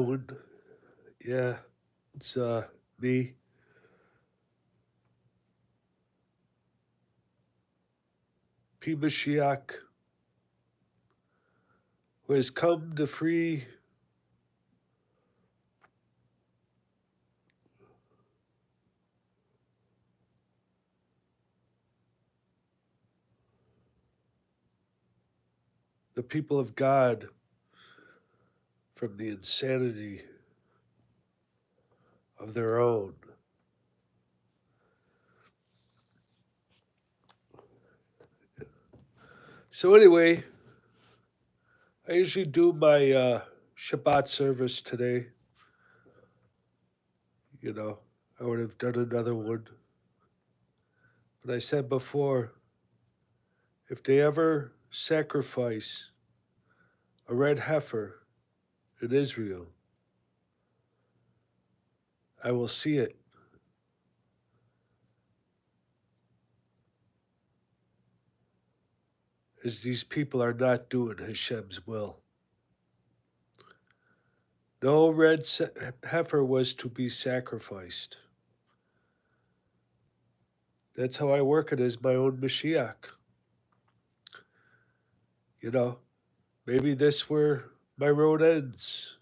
Doing? Yeah, it's me, P. Mashiach, who has come to free the people of God from the insanity of their own. So anyway, I usually do my Shabbat service today. You know, I would have done another one, but I said before, if they ever sacrifice a red heifer in Israel, I will see it, as these people are not doing Hashem's will. No red heifer was to be sacrificed. That's how I work it as my own Mashiach. You know, maybe this where my road ends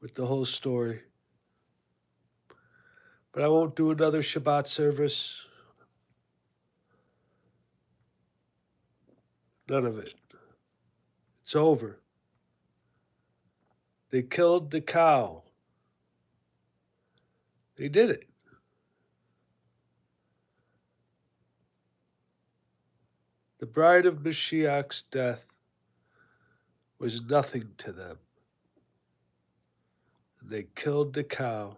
with the whole story. But I won't do another Shabbat service. None of it. It's over. They killed the cow. They did it. The bride of Mashiach's death was nothing to them. They killed the cow.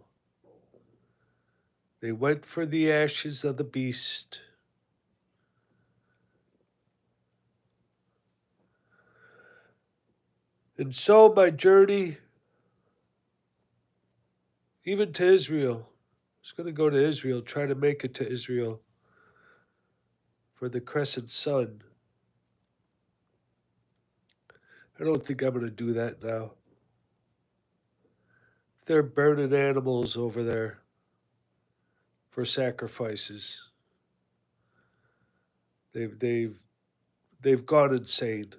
They went for the ashes of the beast. And so my journey, even to Israel, I was going to go to Israel, try to make it to Israel for the crescent sun. I don't think I'm going to do that now. They're burning animals over there for sacrifices. They've gone insane.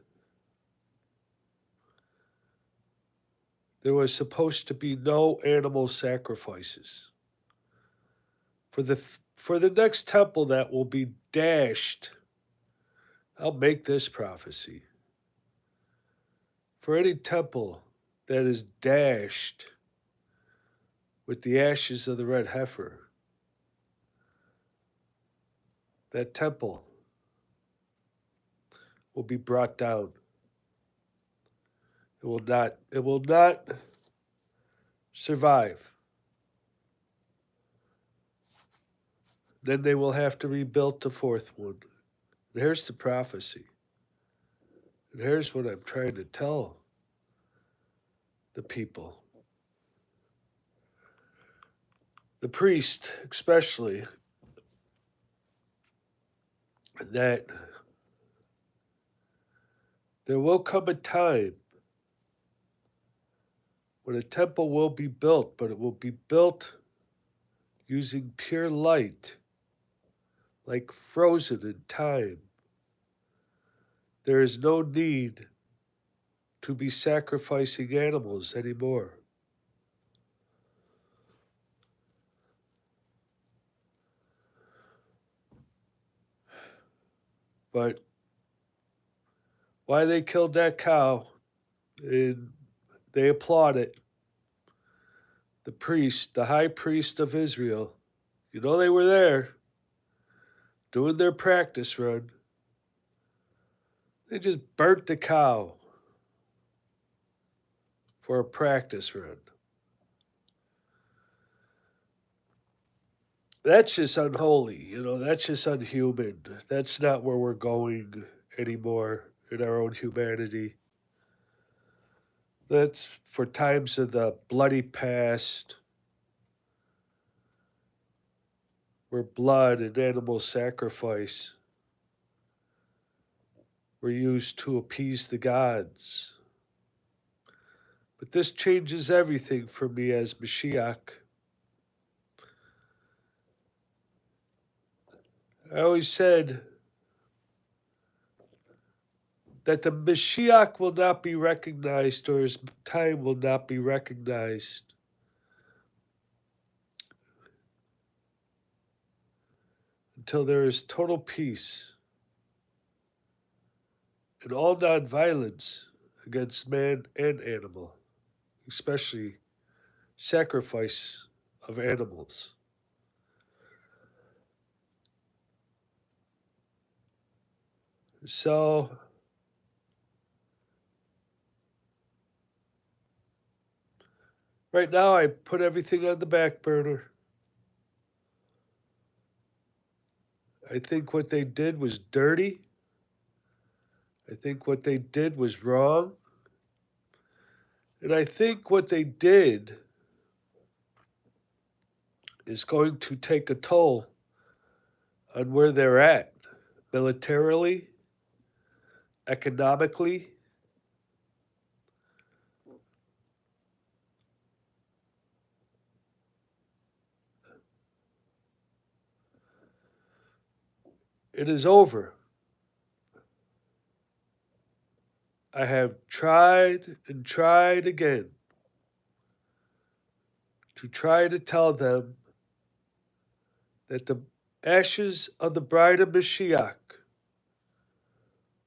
There was supposed to be no animal sacrifices. For the next temple that will be dashed, I'll make this prophecy. For any temple that is dashed with the ashes of the red heifer, that temple will be brought down. It will not survive. Then they will have to rebuild the fourth one. And here's the prophecy. And here's what I'm trying to tell the people. The priest, especially, that there will come a time when a temple will be built, but it will be built using pure light, like frozen in time. There is no need to be sacrificing animals anymore. But why they killed that cow, and they applaud it. The priest, the high priest of Israel, they were there doing their practice run. They just burnt the cow for a practice run. That's just unholy, that's just unhuman. That's not where we're going anymore in our own humanity. That's for times of the bloody past where blood and animal sacrifice were used to appease the gods. But this changes everything for me as Mashiach. I always said that the Mashiach will not be recognized, or his time will not be recognized, until there is total peace and all nonviolence against man and animal, especially sacrifice of animals. So, right now I put everything on the back burner. I think what they did was dirty. I think what they did was wrong. And I think what they did is going to take a toll on where they're at militarily, economically. It is over. I have tried and tried again to try to tell them that the ashes of the bride of Mashiach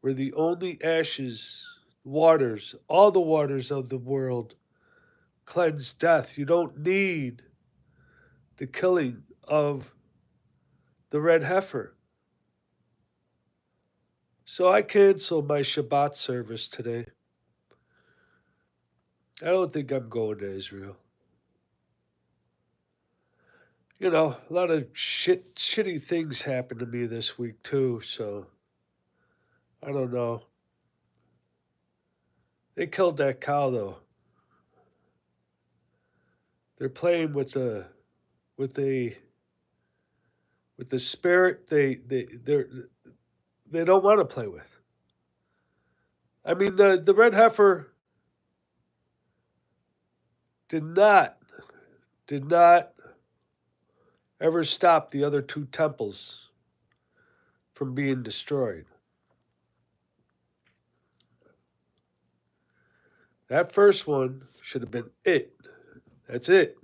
were the only ashes, waters, all the waters of the world cleanse death. You don't need the killing of the red heifer. So I canceled my Shabbat service today. I don't think I'm going to Israel. You know, a lot of shitty things happened to me this week too, so I don't know. They killed that cow though. They're playing with the with the with the spirit they don't want to play with. I mean the red heifer did not did not ever stop the other two temples from being destroyed. That first one should have been it. That's it.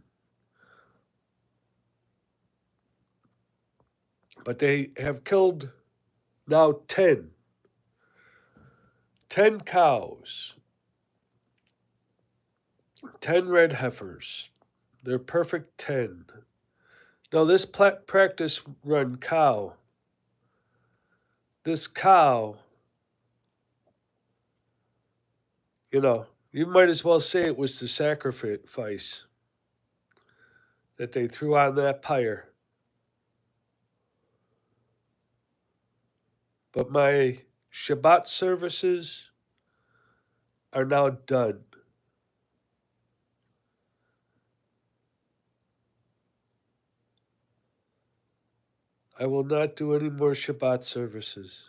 But they have killed now 10. 10 cows. 10 red heifers. They're perfect 10. Now, this practice run cow, this cow, you know, you might as well say it was the sacrifice that they threw on that pyre. But my Shabbat services are now done. I will not do any more Shabbat services.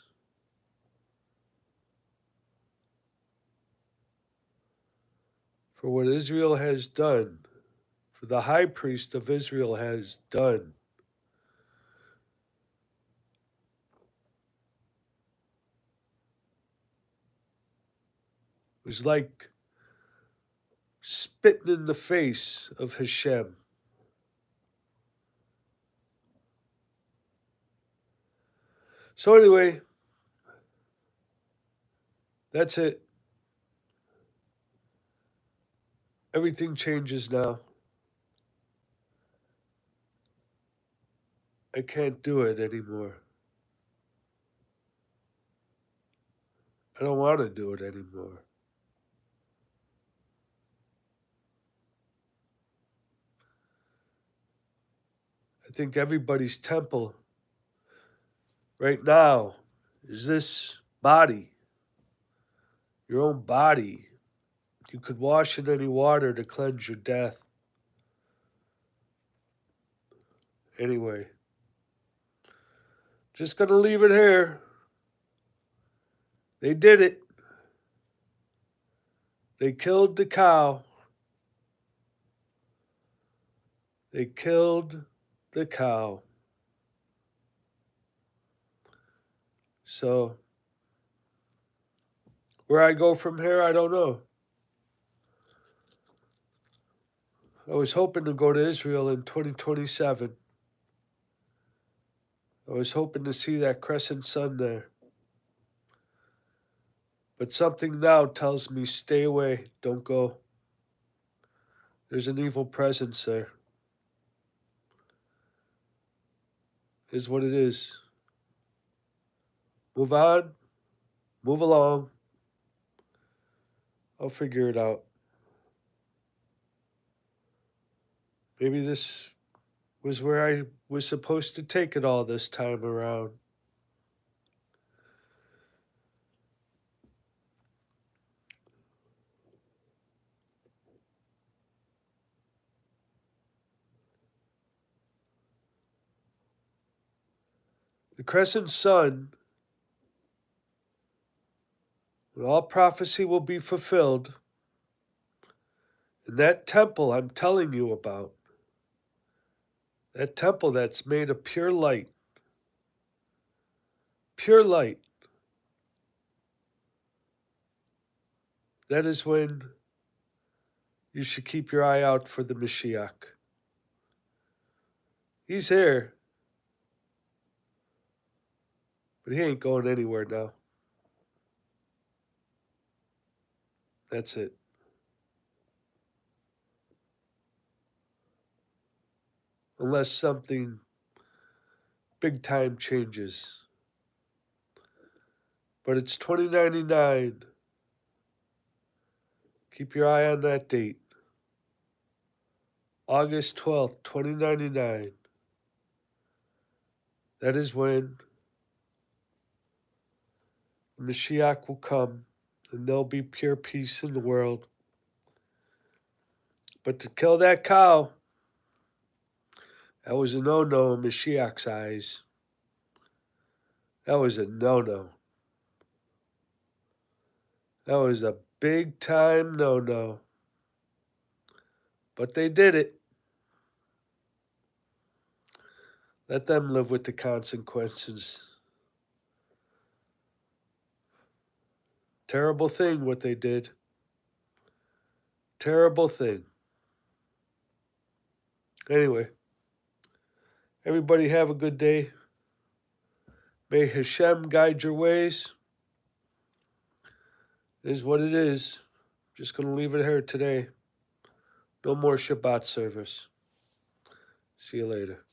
For what Israel has done, for the high priest of Israel has done. It was like spitting in the face of Hashem. So anyway, that's it. Everything changes now. I can't do it anymore. I don't want to do it anymore. I think everybody's temple right now is this body, your own body. You could wash in any water to cleanse your death. Anyway, just gonna leave it here. They did it. They killed the cow. They killed the cow. So, where I go from here, I don't know. I was hoping to go to Israel in 2027. I was hoping to see that crescent sun there. But something now tells me stay away, don't go. There's an evil presence there. Is what it is. Move on, move along. I'll figure it out. Maybe this was where I was supposed to take it all this time around. The crescent sun, when all prophecy will be fulfilled, and that temple I'm telling you about, that temple that's made of pure light, that is when you should keep your eye out for the Mashiach. He's here, but he ain't going anywhere now. That's it. Unless something big time changes. But it's 2099. Keep your eye on that date. August 12th, 2099. That is when the Mashiach will come and there'll be pure peace in the world. But to kill that cow, that was a no-no in Mashiach's eyes. That was a no-no. That was a big time no-no. But they did it. Let them live with the consequences. Terrible thing what they did. Terrible thing. Anyway, everybody have a good day. May Hashem guide your ways. It is what it is. Just going to leave it here today. No more Shabbat service. See you later.